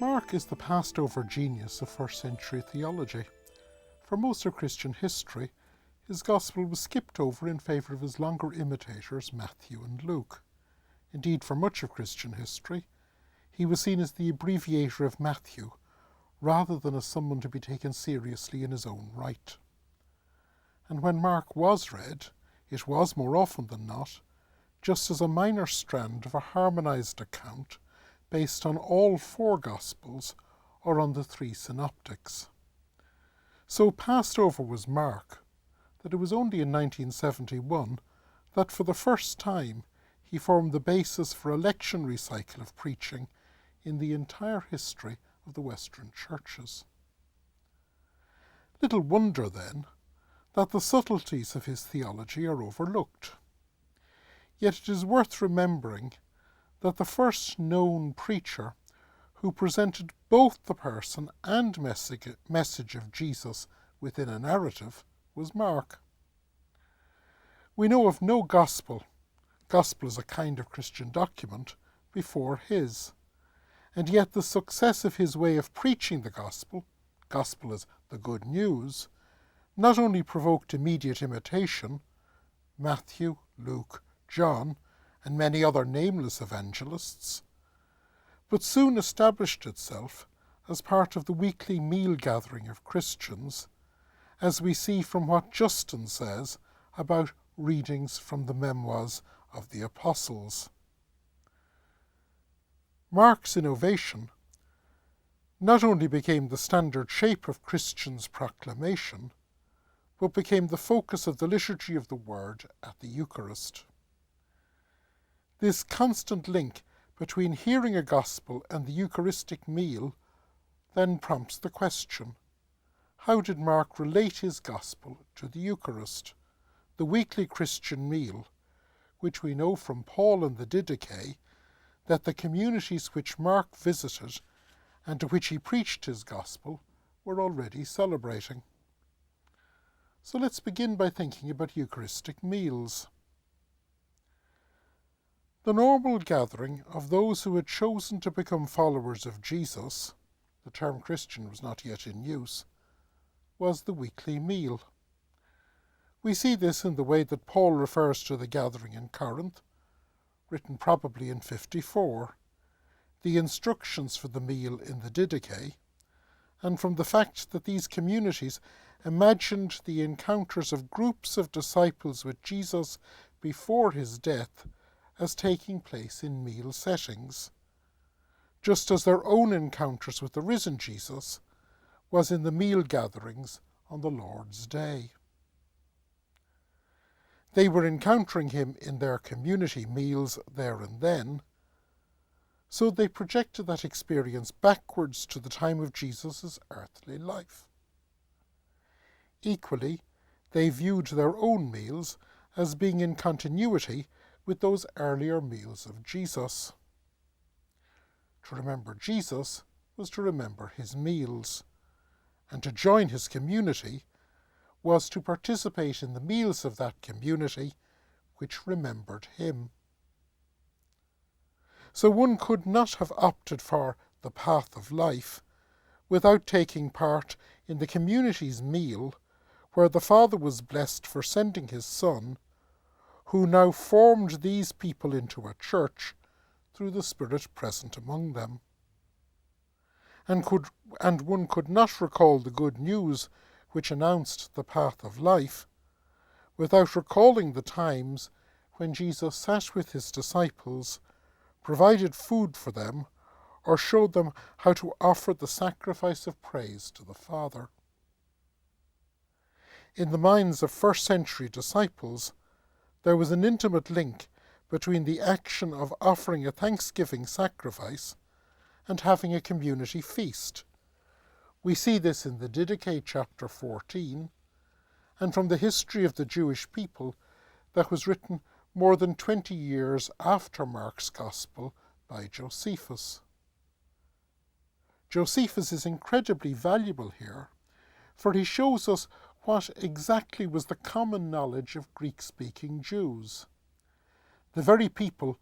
Mark is the Passover genius of first century theology. For most of Christian history, his gospel was skipped over in favour of his longer imitators Matthew and Luke. Indeed, for much of Christian history, he was seen as the abbreviator of Matthew, rather than as someone to be taken seriously in his own right. And when Mark was read, it was, more often than not, just as a minor strand of a harmonised account based on all four Gospels or on the three synoptics. So passed over was Mark that it was only in 1971 that for the first time he formed the basis for a lectionary cycle of preaching in the entire history of the Western churches. Little wonder, then, that the subtleties of his theology are overlooked. Yet it is worth remembering that the first known preacher who presented both the person and message of Jesus within a narrative was Mark. We know of no gospel as a kind of Christian document, before his, and yet the success of his way of preaching the gospel as the good news, not only provoked immediate imitation, Matthew, Luke, John, and many other nameless evangelists, but soon established itself as part of the weekly meal gathering of Christians, as we see from what Justin says about readings from the memoirs of the apostles. Mark's innovation not only became the standard shape of Christians' proclamation, but became the focus of the liturgy of the Word at the Eucharist. This constant link between hearing a gospel and the Eucharistic meal then prompts the question, how did Mark relate his gospel to the Eucharist, the weekly Christian meal, which we know from Paul and the Didache that the communities which Mark visited and to which he preached his gospel were already celebrating? So let's begin by thinking about Eucharistic meals. The normal gathering of those who had chosen to become followers of Jesus, the term Christian was not yet in use, was the weekly meal. We see this in the way that Paul refers to the gathering in Corinth, written probably in 54, the instructions for the meal in the Didache, and from the fact that these communities imagined the encounters of groups of disciples with Jesus before his death as taking place in meal settings, just as their own encounters with the risen Jesus was in the meal gatherings on the Lord's Day. They were encountering him in their community meals there and then, so they projected that experience backwards to the time of Jesus' earthly life. Equally, they viewed their own meals as being in continuity with those earlier meals of Jesus. To remember Jesus was to remember his meals, and to join his community was to participate in the meals of that community which remembered him. So one could not have opted for the path of life without taking part in the community's meal, where the Father was blessed for sending his Son, who now formed these people into a church through the Spirit present among them. And one could not recall the good news which announced the path of life without recalling the times when Jesus sat with his disciples, provided food for them, or showed them how to offer the sacrifice of praise to the Father. In the minds of first century disciples, there was an intimate link between the action of offering a thanksgiving sacrifice and having a community feast. We see this in the Didache chapter 14, and from the history of the Jewish people that was written more than 20 years after Mark's Gospel by Josephus. Josephus is incredibly valuable here, for he shows us what exactly was the common knowledge of Greek-speaking Jews, the very people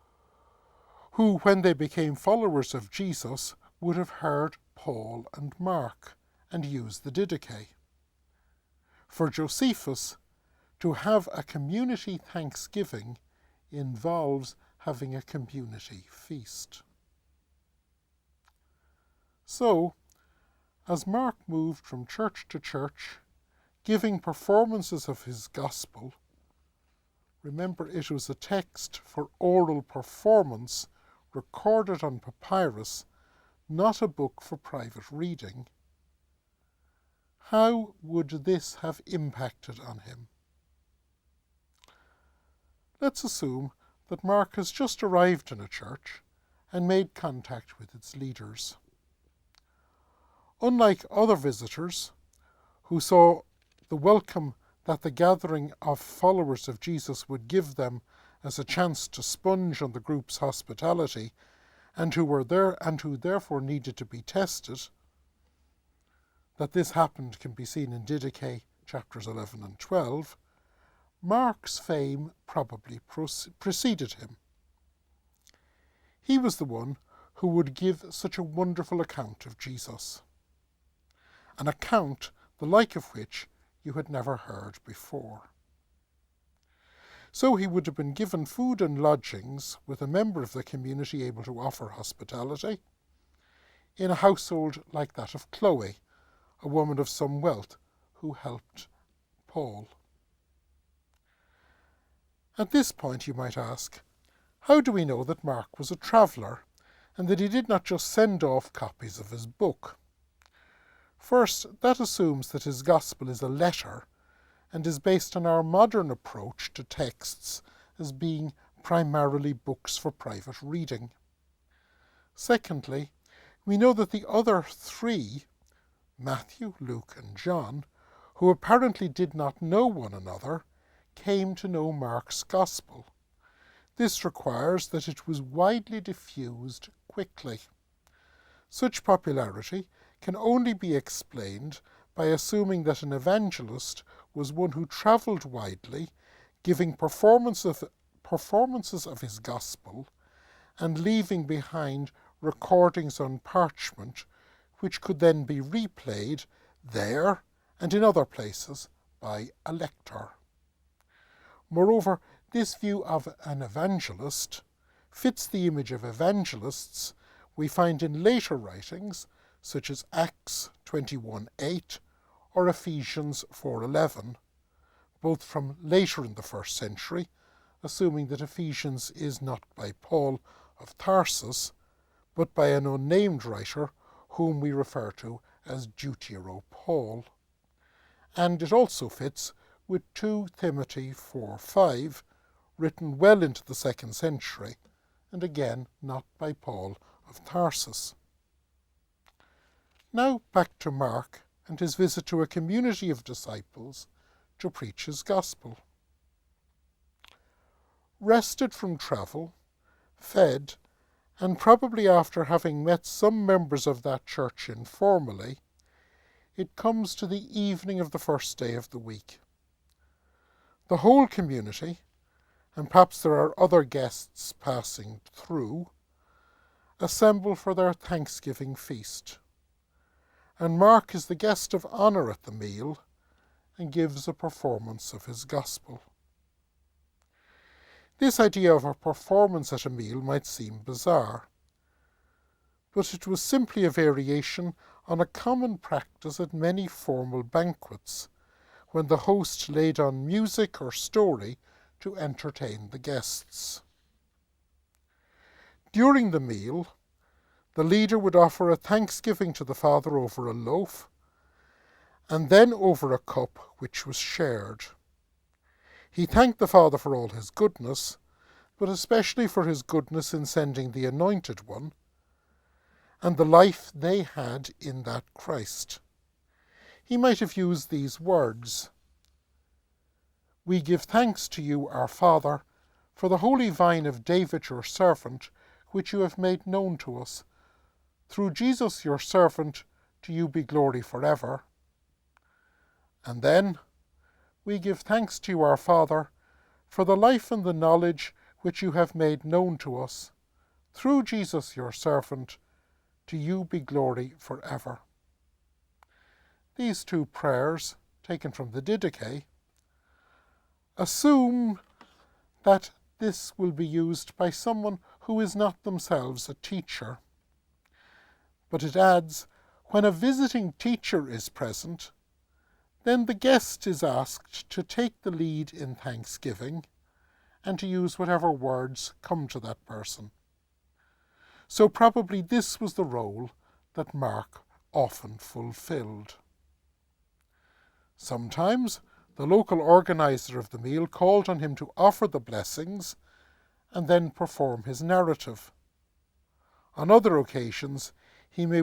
who, when they became followers of Jesus, would have heard Paul and Mark and used the Didache. For Josephus, to have a community thanksgiving involves having a community feast. So, as Mark moved from church to church, giving performances of his gospel, remember it was a text for oral performance recorded on papyrus, not a book for private reading. How would this have impacted on him? Let's assume that Mark has just arrived in a church and made contact with its leaders. Unlike other visitors who saw the welcome that the gathering of followers of Jesus would give them as a chance to sponge on the group's hospitality, and who therefore needed to be tested, that this happened can be seen in Didache chapters 11 and 12, Mark's fame probably preceded him. He was the one who would give such a wonderful account of Jesus, an account the like of which you had never heard before. So he would have been given food and lodgings with a member of the community able to offer hospitality, in a household like that of Chloe, a woman of some wealth who helped Paul. At this point you might ask, how do we know that Mark was a traveller and that he did not just send off copies of his book? First, that assumes that his gospel is a letter and is based on our modern approach to texts as being primarily books for private reading. Secondly, we know that the other three, Matthew, Luke and John, who apparently did not know one another, came to know Mark's gospel. This requires that it was widely diffused quickly. Such popularity can only be explained by assuming that an evangelist was one who travelled widely, giving performances of his gospel, and leaving behind recordings on parchment, which could then be replayed there and in other places by a lector. Moreover, this view of an evangelist fits the image of evangelists we find in later writings, such as Acts 21:8 or Ephesians 4:11, both from later in the first century, assuming that Ephesians is not by Paul of Tarsus, but by an unnamed writer whom we refer to as Deutero Paul. And it also fits with 2 Timothy 4:5, written well into the 2nd century, and again not by Paul of Tarsus. Now back to Mark and his visit to a community of disciples to preach his gospel. Rested from travel, fed, and probably after having met some members of that church informally, it comes to the evening of the first day of the week. The whole community, and perhaps there are other guests passing through, assemble for their Thanksgiving feast. And Mark is the guest of honour at the meal and gives a performance of his gospel. This idea of a performance at a meal might seem bizarre, but it was simply a variation on a common practice at many formal banquets, when the host laid on music or story to entertain the guests. During the meal, the leader would offer a thanksgiving to the Father over a loaf, and then over a cup which was shared. He thanked the Father for all his goodness, but especially for his goodness in sending the Anointed One, and the life they had in that Christ. He might have used these words: "We give thanks to you, our Father, for the holy vine of David your servant, which you have made known to us. Through Jesus your servant, to you be glory forever." And then, "We give thanks to you, our Father, for the life and the knowledge which you have made known to us. Through Jesus your servant, to you be glory forever. These two prayers, taken from the Didache, assume that this will be used by someone who is not themselves a teacher. But it adds, when a visiting teacher is present, then the guest is asked to take the lead in thanksgiving and to use whatever words come to that person. So probably this was the role that Mark often fulfilled. Sometimes the local organiser of the meal called on him to offer the blessings and then perform his narrative. On other occasions, he may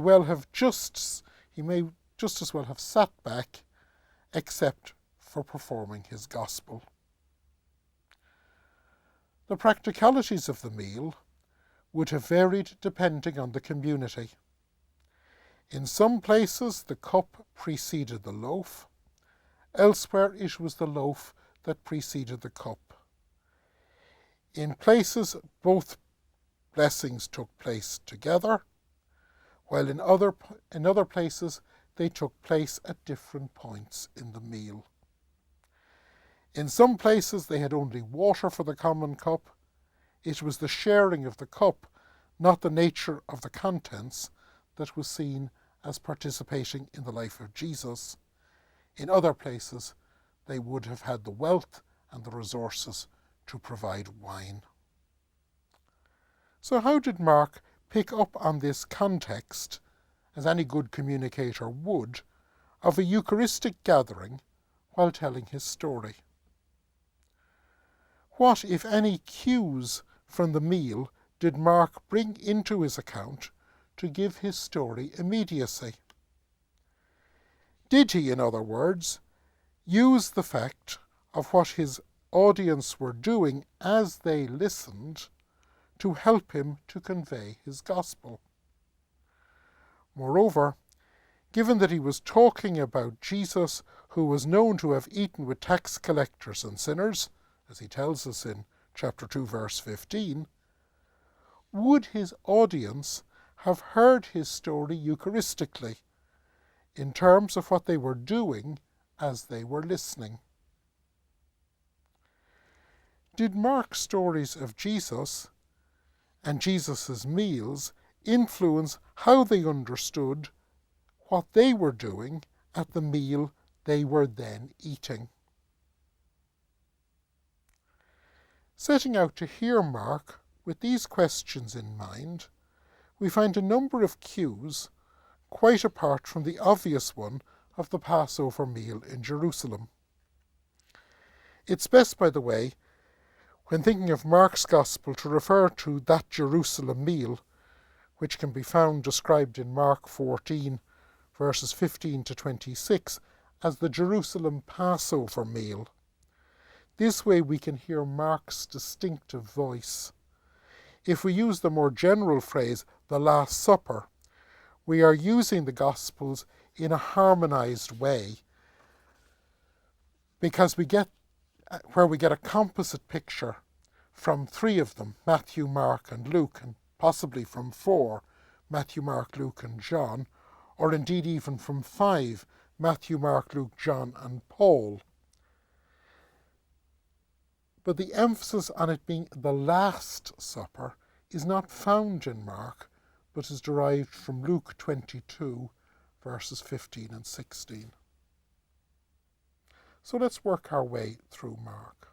just as well have sat back, except for performing his gospel. The practicalities of the meal would have varied depending on the community. In some places the cup preceded the loaf, elsewhere it was the loaf that preceded the cup. In places both blessings took place together, while in other places they took place at different points in the meal. In some places they had only water for the common cup. It was the sharing of the cup, not the nature of the contents, that was seen as participating in the life of Jesus. In other places they would have had the wealth and the resources to provide wine. So how did Mark pick up on this context, as any good communicator would, of a Eucharistic gathering while telling his story? What, if any, cues from the meal did Mark bring into his account to give his story immediacy? Did he, in other words, use the fact of what his audience were doing as they listened to help him to convey his gospel? Moreover, given that he was talking about Jesus, who was known to have eaten with tax collectors and sinners, as he tells us in chapter 2, verse 15, would his audience have heard his story eucharistically, in terms of what they were doing as they were listening? Did Mark's stories of Jesus and Jesus' meals influence how they understood what they were doing at the meal they were then eating? Setting out to hear Mark with these questions in mind, we find a number of cues quite apart from the obvious one of the Passover meal in Jerusalem. It's best, by the way, when thinking of Mark's Gospel, to refer to that Jerusalem meal, which can be found described in Mark 14, verses 15 to 26, as the Jerusalem Passover meal. This way we can hear Mark's distinctive voice. If we use the more general phrase, the Last Supper, we are using the Gospels in a harmonized way, because we get a composite picture from three of them, Matthew, Mark and Luke, and possibly from four, Matthew, Mark, Luke and John, or indeed even from five, Matthew, Mark, Luke, John and Paul. But the emphasis on it being the Last Supper is not found in Mark, but is derived from Luke 22, verses 15 and 16. So let's work our way through Mark.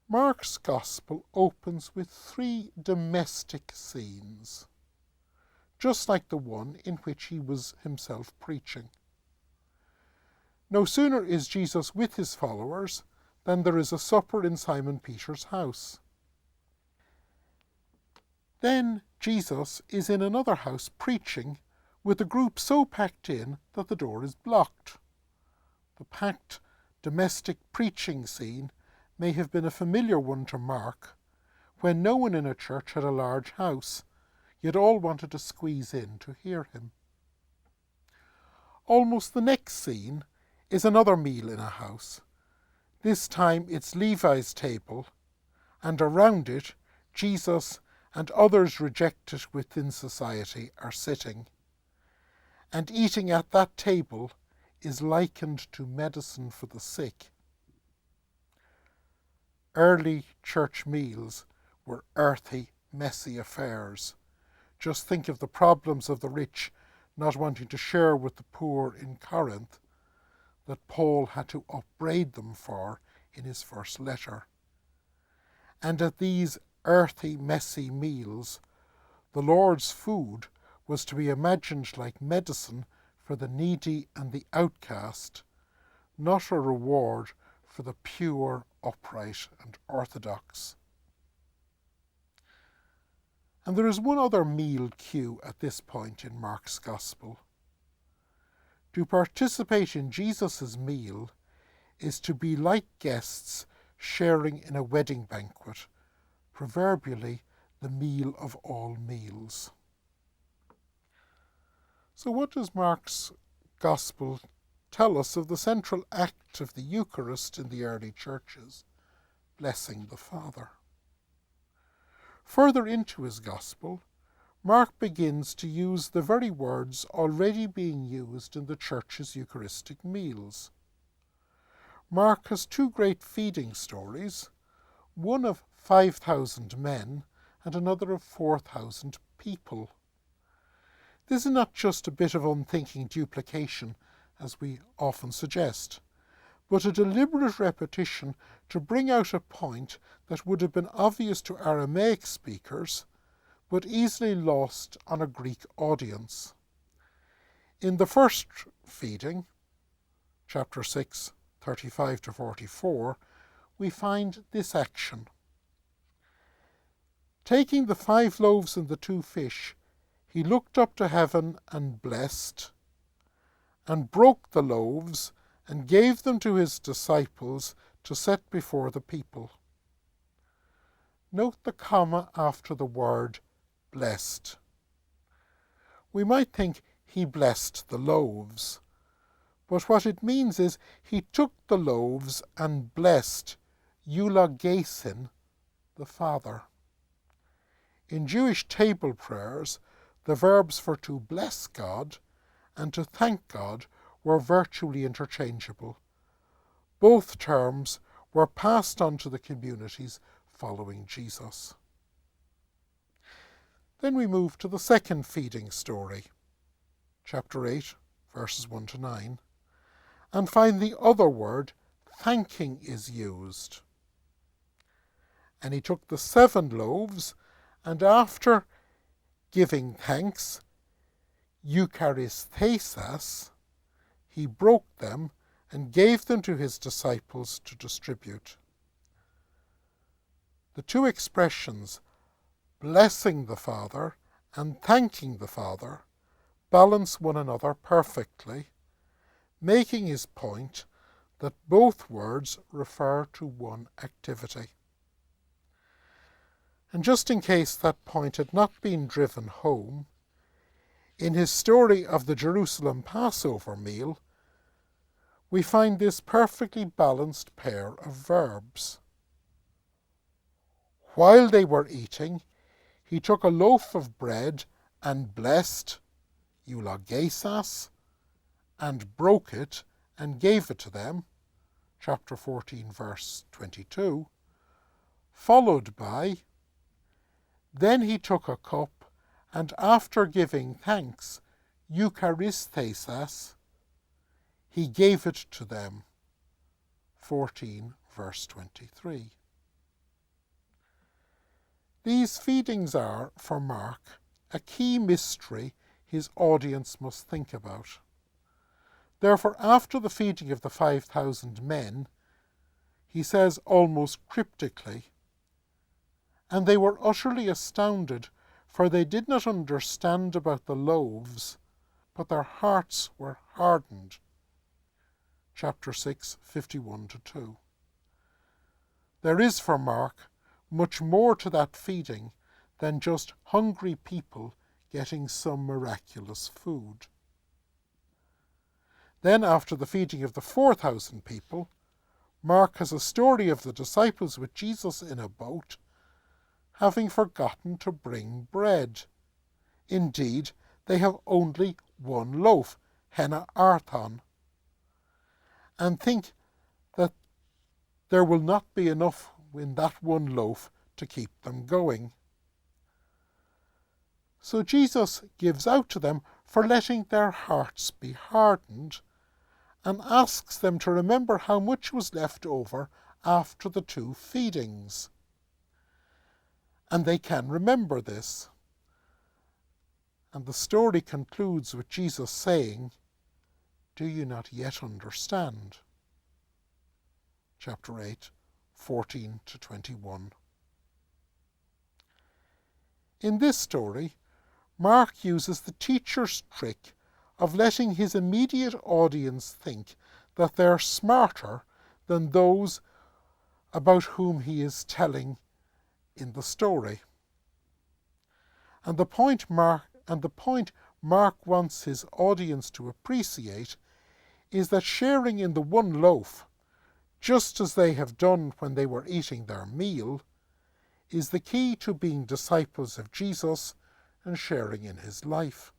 Mark's Gospel opens with three domestic scenes, just like the one in which he was himself preaching. No sooner is Jesus with his followers than there is a supper in Simon Peter's house. Then Jesus is in another house preaching, with a group so packed in that the door is blocked. The packed domestic preaching scene may have been a familiar one to Mark, when no one in a church had a large house, yet all wanted to squeeze in to hear him. Almost the next scene is another meal in a house. This time it's Levi's table, and around it Jesus and others rejected within society are sitting. And eating at that table is likened to medicine for the sick. Early church meals were earthy, messy affairs. Just think of the problems of the rich not wanting to share with the poor in Corinth that Paul had to upbraid them for in his first letter. And at these earthy, messy meals, the Lord's food was to be imagined like medicine for the needy and the outcast, not a reward for the pure, upright, and orthodox. And there is one other meal cue at this point in Mark's Gospel. To participate in Jesus' meal is to be like guests sharing in a wedding banquet, proverbially the meal of all meals. So what does Mark's Gospel tell us of the central act of the Eucharist in the early churches, blessing the Father? Further into his Gospel, Mark begins to use the very words already being used in the church's Eucharistic meals. Mark has two great feeding stories, one of 5,000 men and another of 4,000 people. This is not just a bit of unthinking duplication, as we often suggest, but a deliberate repetition to bring out a point that would have been obvious to Aramaic speakers, but easily lost on a Greek audience. In the first feeding, chapter 6, 35 to 44, we find this action. Taking the 5 loaves and the 2 fish, he looked up to heaven and blessed, and broke the loaves, and gave them to his disciples to set before the people. Note the comma after the word blessed. We might think he blessed the loaves, but what it means is he took the loaves and blessed eulogesin, the Father. In Jewish table prayers, the verbs for to bless God and to thank God were virtually interchangeable. Both terms were passed on to the communities following Jesus. Then we move to the second feeding story, chapter 8, verses 1 to 9, and find the other word, thanking, is used. And he took the 7 loaves, and after giving thanks, eucharistes, he broke them and gave them to his disciples to distribute. The two expressions, blessing the Father and thanking the Father, balance one another perfectly, making his point that both words refer to one activity. And just in case that point had not been driven home, in his story of the Jerusalem Passover meal, we find this perfectly balanced pair of verbs. While they were eating, he took a loaf of bread and blessed, eulogesas, and broke it and gave it to them, chapter 14, verse 22, followed by, then he took a cup, and after giving thanks, eucharistes, he gave it to them, 14, verse 23. These feedings are, for Mark, a key mystery his audience must think about. Therefore, after the feeding of the 5,000 men, he says almost cryptically, and they were utterly astounded, for they did not understand about the loaves, but their hearts were hardened. Chapter 6, 51 to 2. There is for Mark much more to that feeding than just hungry people getting some miraculous food. Then, after the feeding of the 4,000 people, Mark has a story of the disciples with Jesus in a boat, having forgotten to bring bread. Indeed, they have only one loaf, hena arthon, and think that there will not be enough in that one loaf to keep them going. So Jesus gives out to them for letting their hearts be hardened, and asks them to remember how much was left over after the 2 feedings. And they can remember this. And the story concludes with Jesus saying, "Do you not yet understand?" Chapter 8, 14 to 21. In this story, Mark uses the teacher's trick of letting his immediate audience think that they're smarter than those about whom he is telling in the story. And the point Mark wants his audience to appreciate is that sharing in the one loaf, just as they have done when they were eating their meal, is the key to being disciples of Jesus and sharing in his life.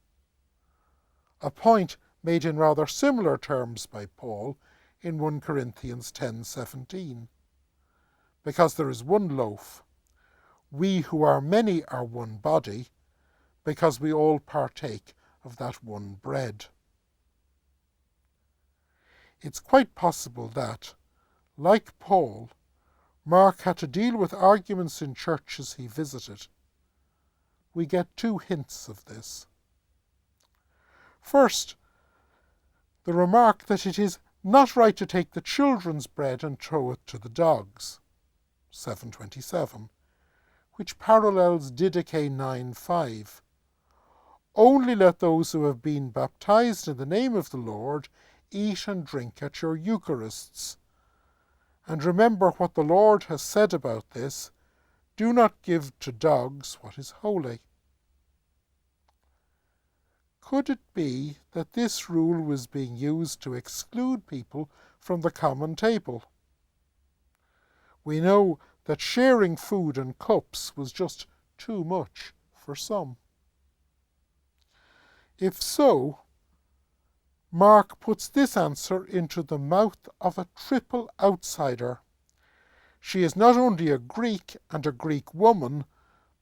A point made in rather similar terms by Paul in 1 Corinthians 10:17. Because there is one loaf, we who are many are one body, because we all partake of that one bread. It's quite possible that, like Paul, Mark had to deal with arguments in churches he visited. We get 2 hints of this. First, the remark that it is not right to take the children's bread and throw it to the dogs, 7:27, which parallels Didache 9:5. Only let those who have been baptized in the name of the Lord eat and drink at your Eucharists. And remember what the Lord has said about this, do not give to dogs what is holy. Could it be that this rule was being used to exclude people from the common table? We know that sharing food and cups was just too much for some. If so, Mark puts this answer into the mouth of a triple outsider. She is not only a Greek and a Greek woman,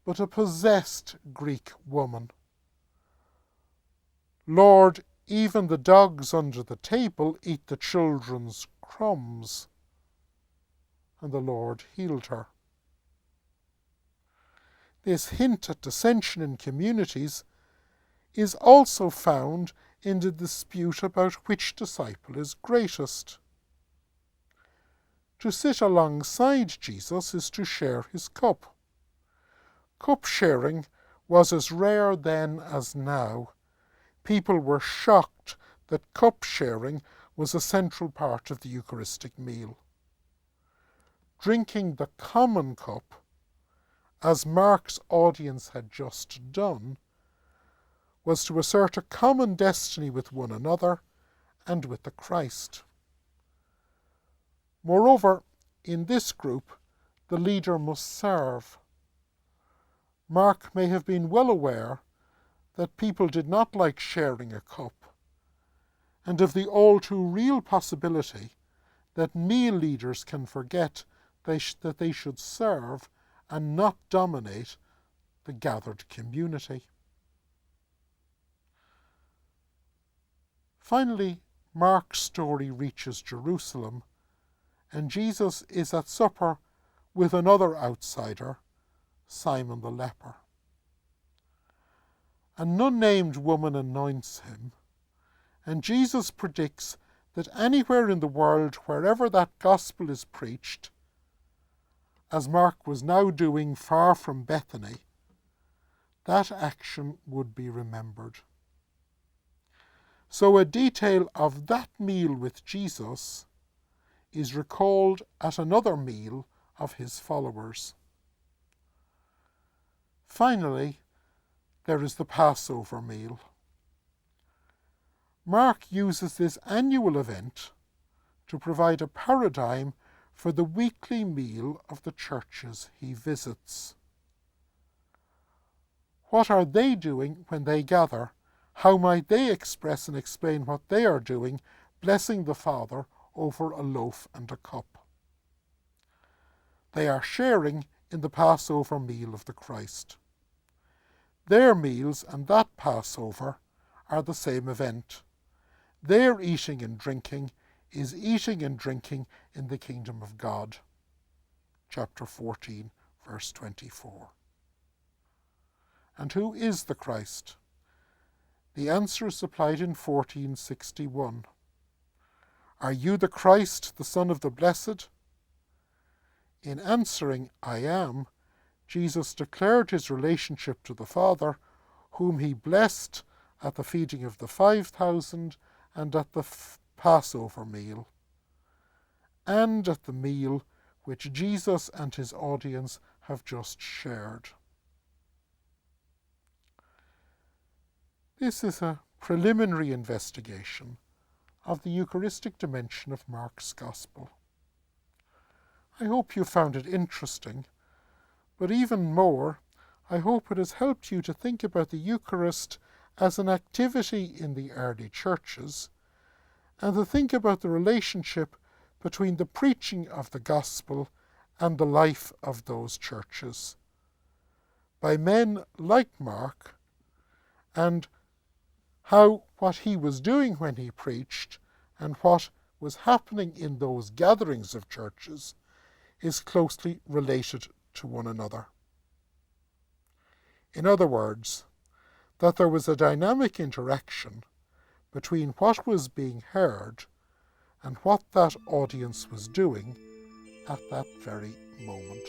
but a possessed Greek woman. Lord, even the dogs under the table eat the children's crumbs. And the Lord healed her. This hint at dissension in communities is also found in the dispute about which disciple is greatest. To sit alongside Jesus is to share his cup. Cup sharing was as rare then as now. People were shocked that cup sharing was a central part of the Eucharistic meal. Drinking the common cup, as Mark's audience had just done, was to assert a common destiny with one another and with the Christ. Moreover, in this group, the leader must serve. Mark may have been well aware that people did not like sharing a cup, and of the all too real possibility that meal leaders can forget that they should serve and not dominate the gathered community. Finally, Mark's story reaches Jerusalem, and Jesus is at supper with another outsider, Simon the leper. An unnamed woman anoints him, and Jesus predicts that anywhere in the world, wherever that gospel is preached, as Mark was now doing far from Bethany, that action would be remembered. So a detail of that meal with Jesus is recalled at another meal of his followers. Finally, there is the Passover meal. Mark uses this annual event to provide a paradigm for the weekly meal of the churches he visits. What are they doing when they gather? How might they express and explain what they are doing, blessing the Father over a loaf and a cup? They are sharing in the Passover meal of the Christ. Their meals and that Passover are the same event. Their eating and drinking is eating and drinking in the kingdom of God. Chapter 14, verse 24. And who is the Christ? The answer is supplied in 1461. Are you the Christ, the Son of the Blessed? In answering, I am, Jesus declared his relationship to the Father, whom he blessed at the feeding of the 5,000 and at the Passover meal, and at the meal which Jesus and his audience have just shared. This is a preliminary investigation of the Eucharistic dimension of Mark's Gospel. I hope you found it interesting, but even more, I hope it has helped you to think about the Eucharist as an activity in the early churches, and to think about the relationship between the preaching of the Gospel and the life of those churches, by men like Mark, and how what he was doing when he preached and what was happening in those gatherings of churches is closely related to one another. In other words, that there was a dynamic interaction between what was being heard and what that audience was doing at that very moment.